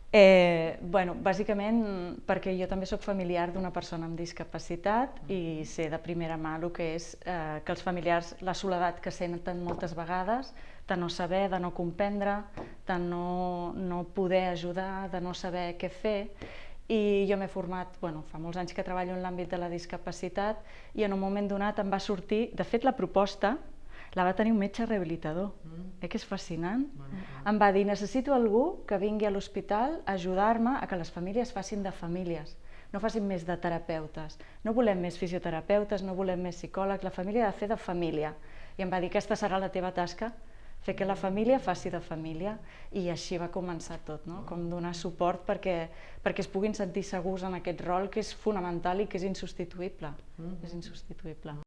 Bàsicament perquè jo també sóc familiar d'una persona amb discapacitat i sé de primera mà el que és que els familiars, la soledat que senten moltes vegades, de no saber, de no comprendre, de no poder ajudar, de no saber què fer. I jo m'he format, fa molts anys que treballo en l'àmbit de la discapacitat i en un moment donat em va sortir, de fet la proposta la va tenir un metge rehabilitador, que és fascinant. Em va dir, necessito algú que vingui a l'hospital a ajudar-me a que les famílies facin de famílies, no facin més de terapeutes, no volem més fisioterapeutes, no volem més psicòlegs, la família ha de fer de família. I em va dir, aquesta serà la teva tasca, fer que la família faci de família, i així va començar tot, no? Com donar suport perquè es puguin sentir segurs en aquest rol que és fonamental i que és insubstituïble. És insubstituïble.